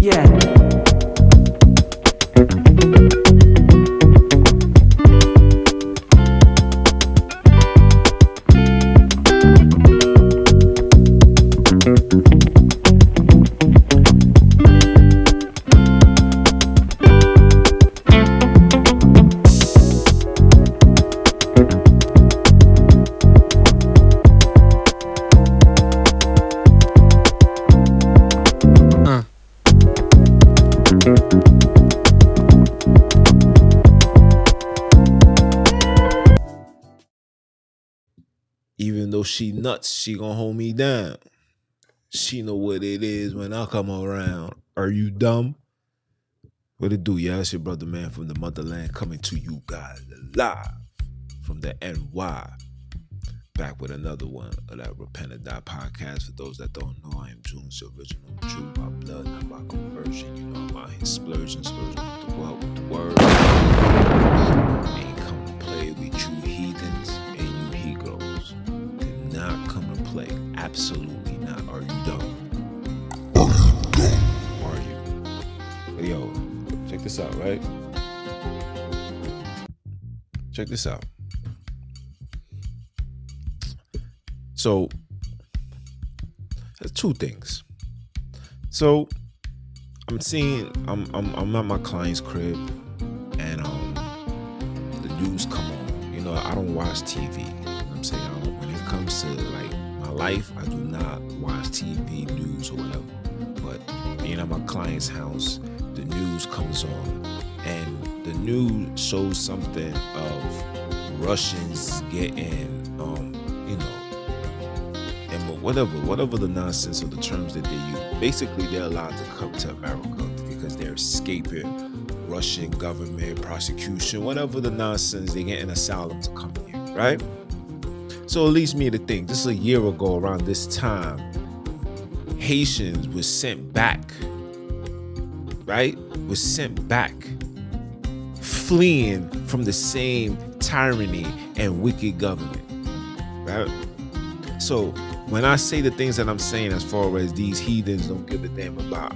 Yeah. Even though she nuts, she gonna hold me down. She know what it is when I come around. Are you dumb? What it do, yeah? It's your brother, man, from the motherland, coming to you guys live from the NY. Back with another one of that Repent or Die podcast. For those that don't know, I am June's original, true by blood, not by conversion. You know I'm out here splurging with the word. Ain't come to play with you heathens and you Hebrews. Did not come to play. Absolutely not. Are you dumb? Are you? Hey, yo, check this out, right? Check this out. So there's two things. So I'm at my client's crib, and the news come on. You know, I don't watch TV. You know what I'm saying? When it comes to like my life, I do not watch TV, news, or whatever. But being at my client's house, the news comes on, and the news shows something of Russians getting whatever the nonsense or the terms that they use. Basically, they're allowed to come to America because they're escaping Russian government prosecution, whatever the nonsense, they get an asylum to come here, right? So it leads me to think, just a year ago around this time, Haitians was sent back, right? Was sent back, fleeing from the same tyranny and wicked government, right? So when I say the things that I'm saying as far as these heathens don't give a damn about,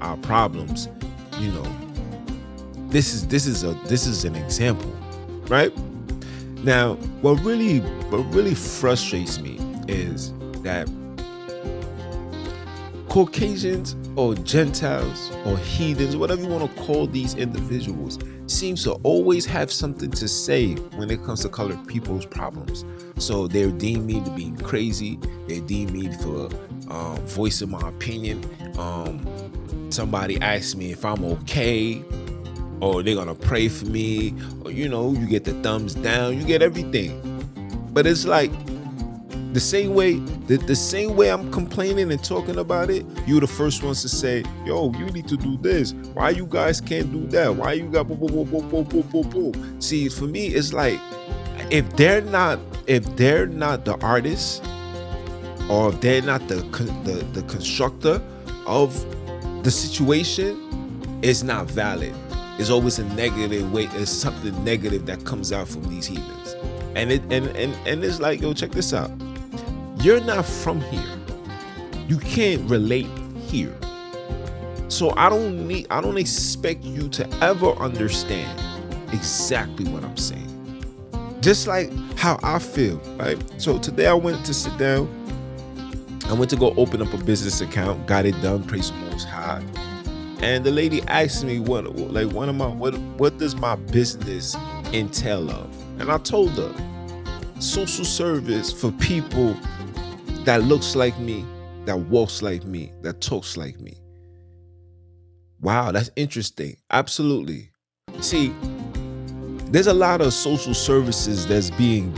our problems, this is an example, right? Now, what really frustrates me is that Caucasians or Gentiles or heathens, whatever you want to call these individuals, seems to always have something to say when it comes to colored people's problems. So they deem me to be crazy. They deem me for voicing my opinion. Somebody asks me if I'm okay, or they're gonna pray for me, or you get the thumbs down, you get everything. But it's like the same way I'm complaining and talking about it, you're the first ones to say, yo, you need to do this. Why you guys can't do that? Why you got boom. See, for me, it's like, if they're not the artist, or if they're not the constructor of the situation, it's not valid. It's always a negative way. There's something negative that comes out from these heathens. And it's like, yo, check this out. You're not from here. You can't relate here. So I don't expect you to ever understand exactly what I'm saying. Just like how I feel, right? So today I went to sit down. I went to go open up a business account, got it done, praise the Most High. And the lady asked me what does my business entail of? And I told her, social service for people that looks like me, that walks like me, that talks like me. Wow, that's interesting. Absolutely. See, there's a lot of social services that's being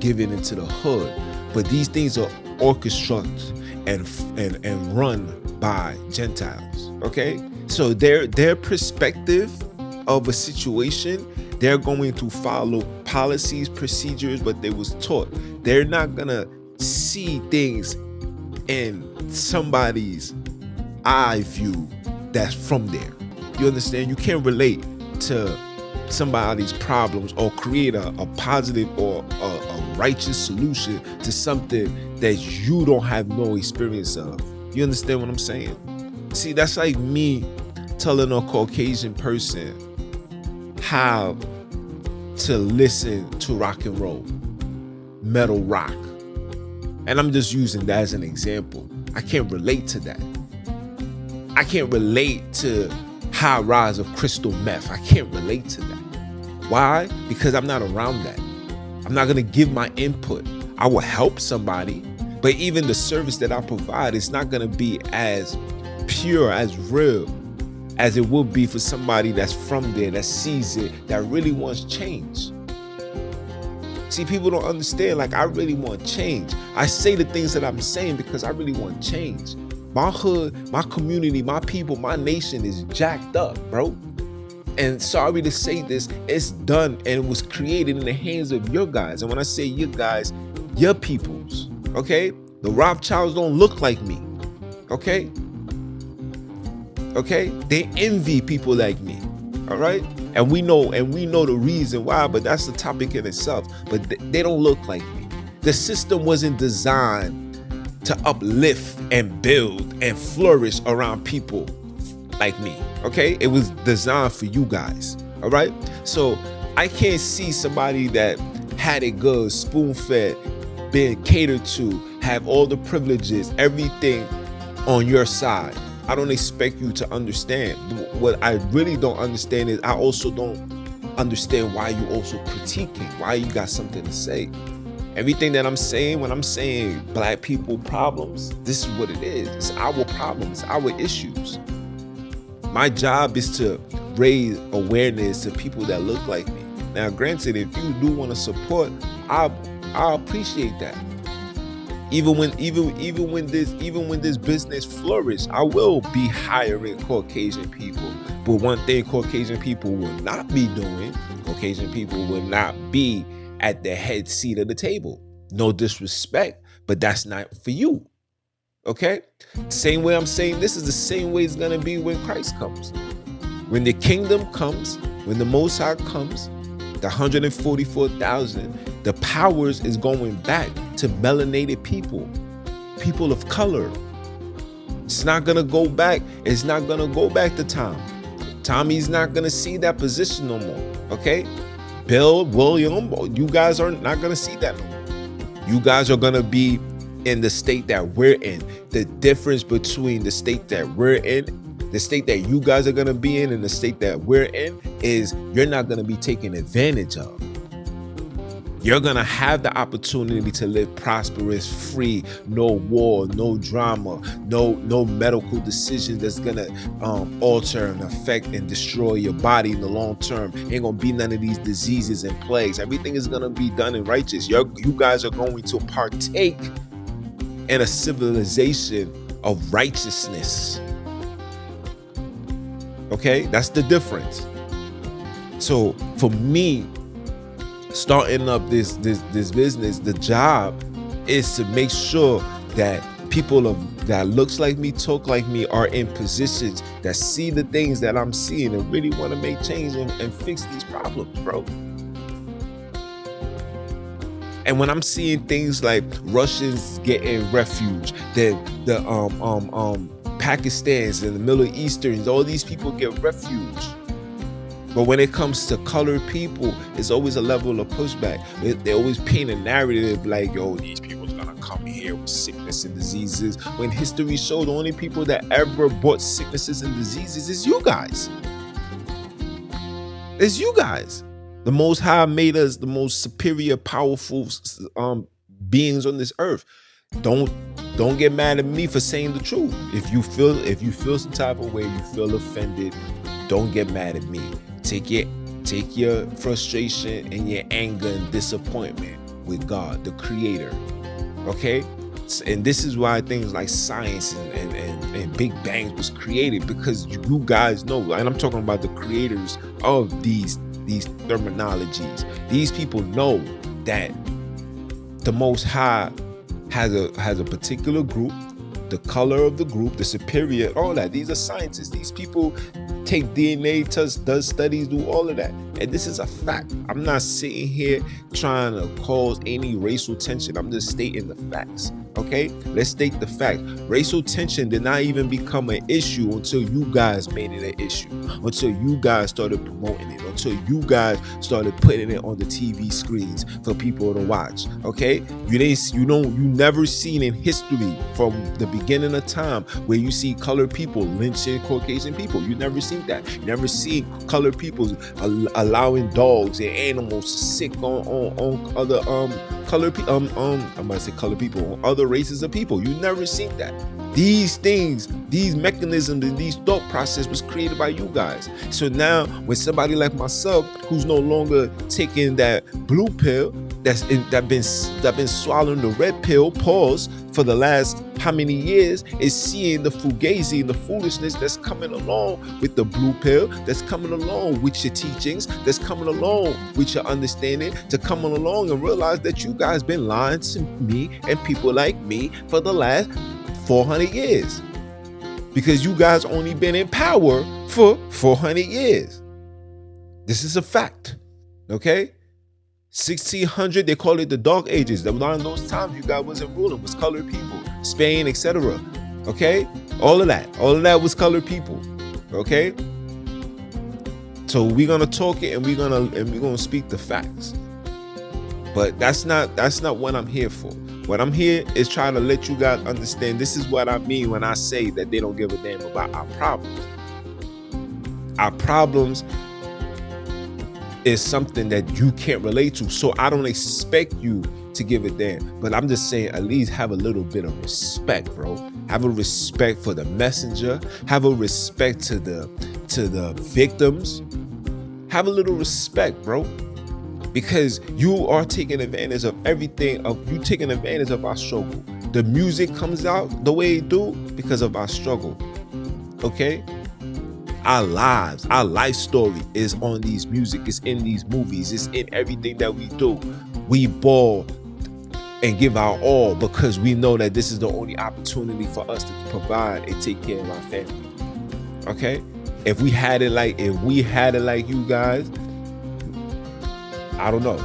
given into the hood, but these things are orchestrated and run by Gentiles. Okay, so their perspective of a situation, they're going to follow policies, procedures, what they was taught. They're not gonna see things in somebody's eye view that's from there. You understand? You can't relate to somebody's problems or create a positive or a righteous solution to something that you don't have no experience of. You understand what I'm saying? See, that's like me telling a Caucasian person how to listen to rock and roll, metal rock. And I'm just using that as an example. I can't relate to that. I can't relate to high rise of crystal meth. I can't relate to that. Why? Because I'm not around that. I'm not going to give my input. I will help somebody, but even the service that I provide is not going to be as pure, as real as it would be for somebody that's from there, that sees it, that really wants change. See, people don't understand, like, I really want change. I say the things that I'm saying because I really want change. My hood, my community, my people, my nation is jacked up, bro. And sorry to say this, it's done and it was created in the hands of your guys. And when I say your guys, your peoples, okay? The Rothschilds don't look like me, okay? Okay? They envy people like me, all right? And we know the reason why, but that's the topic in itself. But they don't look like me. The system wasn't designed to uplift and build and flourish around people like me, okay? It was designed for you guys, all right? So I can't see somebody that had it good, spoon-fed, being catered to, have all the privileges, everything on your side. I don't expect you to understand. What I really don't understand is I also don't understand why you also critiquing, why you got something to say. Everything that I'm saying, when I'm saying black people problems, this is what it is. It's our problems, our issues. My job is to raise awareness to people that look like me. Now, granted, if you do want to support, I appreciate that. Even when this business flourish, I will be hiring Caucasian people. But one thing Caucasian people will not be doing, Caucasian people will not be at the head seat of the table. No disrespect, but that's not for you. Okay? Same way I'm saying this is the same way it's gonna be when Christ comes. When the kingdom comes, when the Most High comes, the 144,000, the powers is going back to melanated people, people of color. It's not gonna go back. It's not gonna go back to Tom. Tommy's not gonna see that position no more. Okay? Bill, William, you guys are not gonna see that no more. You guys are gonna be in the state that we're in. The difference between the state that we're in, the state that you guys are gonna be in, and the state that we're in is you're not gonna be taken advantage of. You're gonna have the opportunity to live prosperous, free, no war, no drama, no medical decisions that's gonna alter and affect and destroy your body in the long term. Ain't gonna be none of these diseases and plagues. Everything is gonna be done in righteous. You guys are going to partake in a civilization of righteousness. Okay, that's the difference. So for me, starting up this business, the job is to make sure that people that looks like me, talk like me, are in positions that see the things that I'm seeing and really want to make change and fix these problems, bro. And when I'm seeing things like Russians getting refuge, then the Pakistans and the Middle Easterns, all these people get refuge. But when it comes to colored people, it's always a level of pushback. They always paint a narrative like, yo, these people's gonna come here with sickness and diseases. When history showed the only people that ever brought sicknesses and diseases is you guys. It's you guys. The Most High made us the most superior, powerful beings on this earth. Don't get mad at me for saying the truth. If you feel some type of way, you feel offended, don't get mad at me. Take your frustration and your anger and disappointment with God, the Creator. Okay? And this is why things like science and Big Bang was created, because you guys know, and I'm talking about the creators of these terminologies. These people know that the Most High has a particular group, the color of the group, the superior, all that. These are scientists. These people take DNA tests, does studies, do all of that. And this is a fact. I'm not sitting here trying to cause any racial tension. I'm just stating the facts. Okay, let's state the fact. Racial tension did not even become an issue until you guys made it an issue, until you guys started promoting it, until you guys started putting it on the TV screens for people to watch. Okay, you never seen in history from the beginning of time where you see colored people lynching Caucasian people. You never seen that. You never seen colored people allowing dogs and animals to sick on other colored people. I'm about to say colored people, on other races of people. You never seen that. These things, these mechanisms, and these thought process was created by you guys. So now, when somebody like myself, who's no longer taking that blue pill, that been swallowing the red pill, pause, for the last how many years, is seeing the fugazi and the foolishness that's coming along with the blue pill, that's coming along with your teachings, that's coming along with your understanding, to come along and realize that you guys been lying to me and people like me for the last 400 years, because you guys only been in power for 400 years. This is a fact. Okay, 1600, they call it the Dark Ages. Around those times, you guys wasn't ruling, was colored people, Spain, etc. Okay, all of that was colored people. Okay, so we're gonna talk it, and we're gonna speak the facts. But that's not what I'm here for. What I'm here is trying to let you guys understand. This is what I mean when I say that they don't give a damn about our problems. Our problems is something that you can't relate to. So I don't expect you to give a damn. But I'm just saying, at least have a little bit of respect, bro. Have a respect for the messenger. Have a respect to the victims. Have a little respect, bro. Because you are taking advantage of everything. You taking advantage of our struggle. The music comes out the way it do because of our struggle. Okay? Our lives, our life story is on these music, it's in these movies, it's in everything that we do. We ball and give our all because we know that this is the only opportunity for us to provide and take care of our family. Okay? If we had it like you guys, I don't know.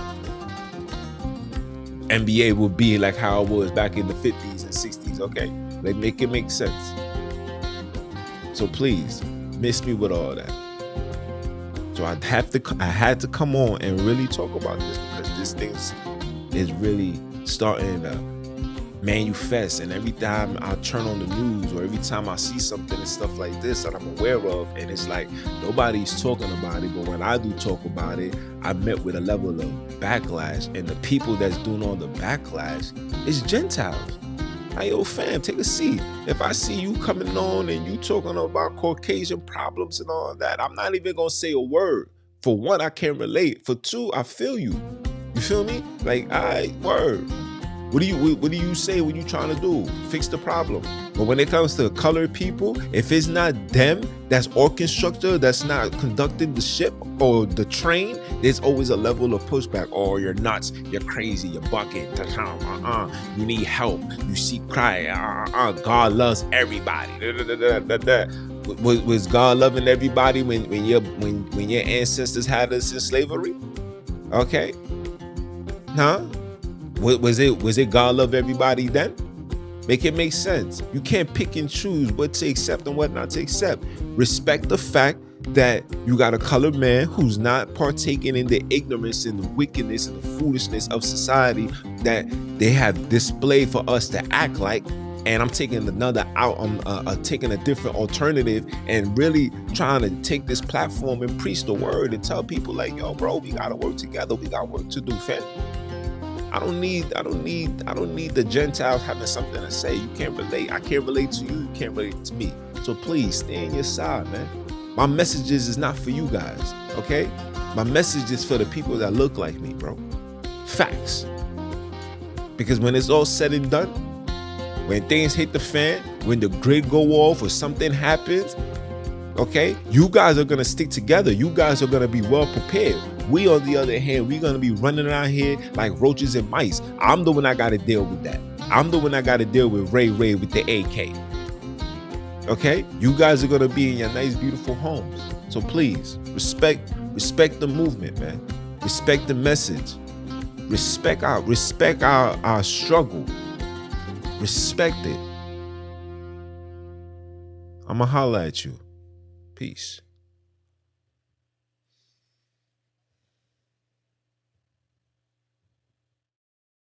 NBA would be like how it was back in the 50s and 60s, okay? Like, make it make sense. So please, miss me with all that. So I had to come on and really talk about this, because this thing is really starting to manifest. And every time I turn on the news, or every time I see something and stuff like this that I'm aware of, and it's like nobody's talking about it, but when I do talk about it, I met with a level of backlash, and the people that's doing all the backlash is Gentiles. Hey, yo, fam, take a seat. If I see you coming on and you talking about Caucasian problems and all that, I'm not even gonna say a word. For one, I can't relate. For two, I feel you. You feel me? Like, word. What do you say when you trying to do? Fix the problem. But when it comes to colored people, if it's not them that's orchestrator, that's not conducting the ship or the train, there's always a level of pushback. Oh, you're nuts, you're crazy, you're bucking, you need help, you see cry, God loves everybody. Was God loving everybody when your ancestors had us in slavery? Okay, huh? Was it God love everybody then? Make it make sense. You can't pick and choose what to accept and what not to accept. Respect the fact that you got a colored man who's not partaking in the ignorance and the wickedness and the foolishness of society that they have displayed for us to act like. And I'm taking taking a different alternative and really trying to take this platform and preach the word and tell people like, yo, bro, we gotta work together. We got work to do, fam. I don't need the Gentiles having something to say. You can't relate. I can't relate to you. You can't relate to me. So please stay on your side, man. My messages is not for you guys, okay? My message is for the people that look like me, bro. Facts. Because when it's all said and done, when things hit the fan, when the grid go off or something happens, okay, you guys are gonna stick together. You guys are gonna be well prepared. We, on the other hand, we're gonna be running around here like roaches and mice. I'm the one I gotta deal with that. I'm the one I gotta deal with Ray with the AK. Okay, you guys are gonna be in your nice, beautiful homes. So please respect the movement, man. Respect the message. Respect our struggle. Respect it. I'ma holla at you. Peace.